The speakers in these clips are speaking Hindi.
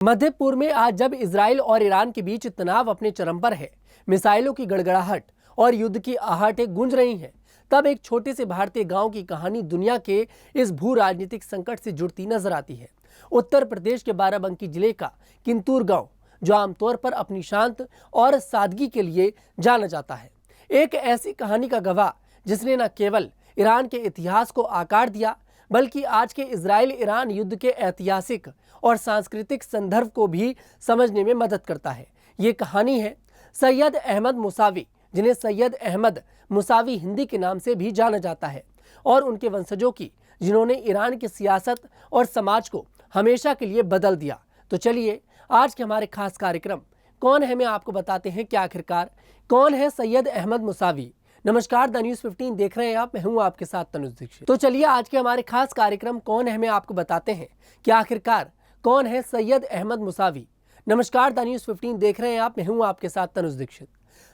मध्य पूर्व में आज जब इजराइल और ईरान के बीच तनाव अपने चरम पर है, मिसाइलों की गड़गड़ाहट और युद्ध की आहटें गूंज रही हैं, तब एक छोटे से भारतीय गांव की कहानी दुनिया के इस भू राजनीतिक संकट से जुड़ती नजर आती है। उत्तर प्रदेश के बाराबंकी जिले का किंतूर गांव, जो आमतौर पर अपनी शांत और सादगी के लिए जाना जाता है, एक ऐसी कहानी का गवाह जिसने न केवल ईरान के इतिहास को आकार दिया, बल्कि आज के इजराइल ईरान युद्ध के ऐतिहासिक और सांस्कृतिक संदर्भ को भी समझने में मदद करता है। ये कहानी है सैयद अहमद मुसावी, जिन्हें सैयद अहमद मुसावी हिंदी के नाम से भी जाना जाता है, और उनके वंशजों की, जिन्होंने ईरान की सियासत और समाज को हमेशा के लिए बदल दिया। तो चलिए आज के हमारे खास कार्यक्रम कौन है में आपको बताते हैं कि आखिरकार कौन है सैयद अहमद मुसावी। नमस्कार, द न्यूज़ 15 देख रहे हैं आप, मैं हूं आपके साथ तनुज दीक्षित। तो चलिए आज के हमारे खास कार्यक्रम कौन है में आपको बताते हैं कि आखिरकार कौन है सैयद अहमद मुसावी। नमस्कार, द न्यूज़ 15 देख रहे हैं आप, मैं हूं आपके साथ तनुज दीक्षित।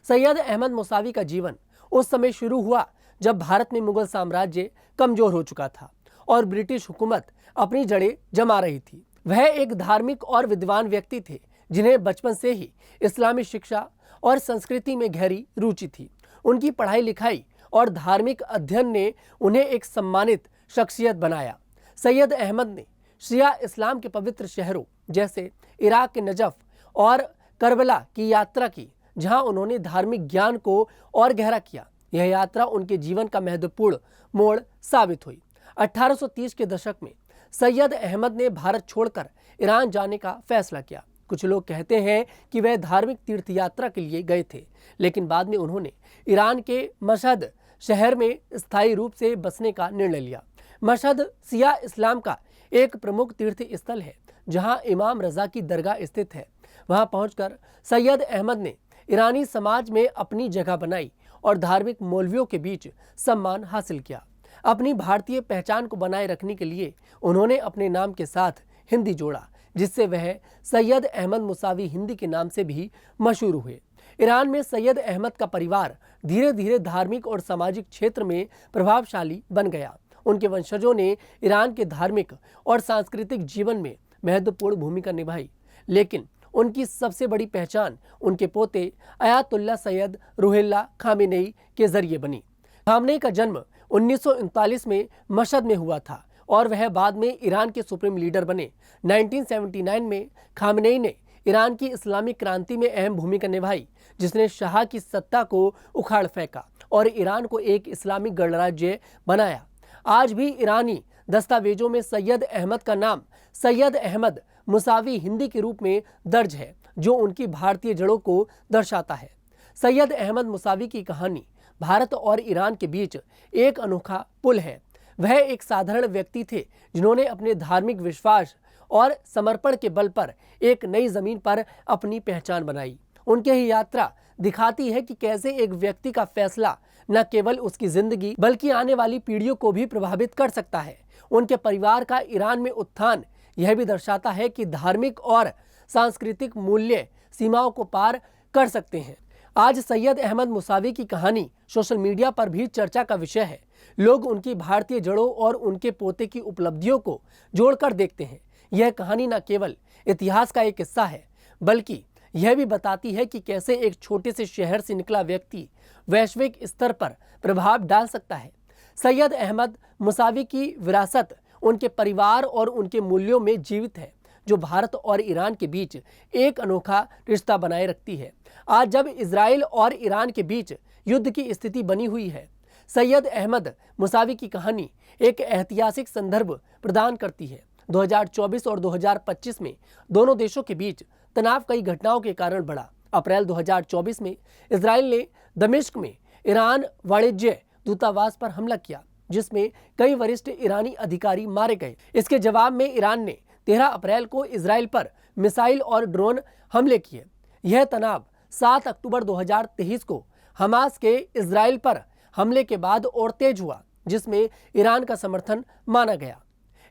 सैयद अहमद मुसावी का जीवन उस समय शुरू हुआ जब भारत में मुगल साम्राज्य कमजोर हो चुका था और ब्रिटिश हुकूमत अपनी जड़ें जमा रही थी। वह एक धार्मिक और विद्वान व्यक्ति थे, जिन्हें बचपन से ही इस्लामी शिक्षा और संस्कृति में गहरी रुचि थी। उनकी पढ़ाई लिखाई और धार्मिक अध्ययन ने उन्हें एक सम्मानित शख्सियत बनाया। सैयद अहमद ने शिया इस्लाम के पवित्र शहरों जैसे इराक के नजफ और करबला की यात्रा की, जहां उन्होंने धार्मिक ज्ञान को और गहरा किया। यह यात्रा उनके जीवन का महत्वपूर्ण मोड़ साबित हुई। 1830 के दशक में सैयद अहमद ने भारत छोड़कर ईरान जाने का फैसला किया। कुछ लोग कहते हैं कि वह धार्मिक तीर्थ यात्रा के लिए गए थे, लेकिन बाद में उन्होंने ईरान के मशहद शहर में स्थायी रूप से बसने का निर्णय लिया। मशहद शिया इस्लाम का एक प्रमुख तीर्थ स्थल है, जहां इमाम रजा की दरगाह स्थित है। वहां पहुंचकर सैयद अहमद ने ईरानी समाज में अपनी जगह बनाई और धार्मिक मौलवियों के बीच सम्मान हासिल किया। अपनी भारतीय पहचान को बनाए रखने के लिए उन्होंने अपने नाम के साथ हिंदी जोड़ा, जिससे वह सैयद अहमद मुसावी हिंदी के नाम से भी मशहूर हुए। ईरान में सैयद अहमद का परिवार धीरे धीरे धार्मिक और सामाजिक क्षेत्र में प्रभावशाली बन गया। उनके वंशजों ने ईरान के धार्मिक और सांस्कृतिक जीवन में महत्वपूर्ण भूमिका निभाई, लेकिन उनकी सबसे बड़ी पहचान उनके पोते अयातुल्ला सैयद रूहुल्लाह खामेनेई के जरिए बनी। खामेनेई का जन्म 1939 में मशहद में हुआ था और वह बाद में ईरान के सुप्रीम लीडर बने। 1979 में खामेनेई ने ईरान की इस्लामिक क्रांति में अहम भूमिका निभाई, जिसने शाह की सत्ता को उखाड़ फेंका और ईरान को एक इस्लामिक गणराज्य बनाया। आज भी ईरानी दस्तावेजों में सैयद अहमद का नाम सैयद अहमद मुसावी हिंदी के रूप में दर्ज है, जो उनकी भारतीय जड़ों को दर्शाता है। सैयद अहमद मुसावी की कहानी भारत और ईरान के बीच एक अनोखा पुल है। वह एक साधारण व्यक्ति थे, जिन्होंने अपने धार्मिक विश्वास और समर्पण के बल पर एक नई जमीन पर अपनी पहचान बनाई। उनकी ही यात्रा दिखाती है कि कैसे एक व्यक्ति का फैसला न केवल उसकी जिंदगी बल्कि आने वाली पीढ़ियों को भी प्रभावित कर सकता है। उनके परिवार का ईरान में उत्थान यह भी दर्शाता है कि धार्मिक और सांस्कृतिक मूल्य सीमाओं को पार कर सकते हैं। आज सैयद अहमद मुसावी की कहानी सोशल मीडिया पर भी चर्चा का विषय है। लोग उनकी भारतीय जड़ों और उनके पोते की उपलब्धियों को जोड़कर देखते हैं। यह कहानी न केवल इतिहास का एक हिस्सा है, बल्कि यह भी बताती है कि कैसे एक छोटे से शहर से निकला व्यक्ति वैश्विक स्तर पर प्रभाव डाल सकता है। सैयद अहमद मुसावी की विरासत उनके परिवार और उनके मूल्यों में जीवित है, जो भारत और ईरान के बीच एक अनोखा रिश्ता बनाए रखती है। आज जब इजराइल और ईरान के बीच युद्ध की स्थिति बनी हुई है, सैयद अहमद मुसावी की कहानी एक ऐतिहासिक संदर्भ प्रदान करती है। 2024 और 2025 में दोनों देशों के बीच तनाव कई घटनाओं के कारण बढ़ा। अप्रैल 2024 में इजराइल ने दमिश्क में ईरान वाणिज्य दूतावास पर हमला किया, जिसमें कई वरिष्ठ ईरानी अधिकारी मारे गए। इसके जवाब में ईरान ने 13 अप्रैल को इजराइल पर मिसाइल और ड्रोन हमले किए। यह तनाव 7 अक्टूबर 2023 को हमास के इजराइल पर हमले के बाद और तेज हुआ, जिसमें ईरान का समर्थन माना गया।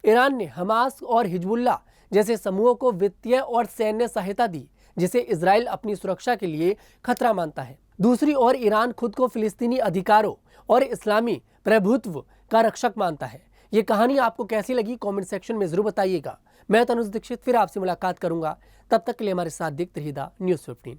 ईरान ने हमास और हिजबुल्लाह जैसे समूहों को वित्तीय और सैन्य सहायता दी, जिसे इजराइल अपनी सुरक्षा के लिए खतरा मानता है। दूसरी ओर ईरान खुद को फिलिस्तीनी अधिकारों और इस्लामी प्रभुत्व का रक्षक मानता है। ये कहानी आपको कैसी लगी कमेंट सेक्शन में जरूर बताइएगा। मैं तनुज दीक्षित फिर आपसे मुलाकात करूंगा, तब तक के लिए हमारे साथ देखते रहिएगा न्यूज़ 15।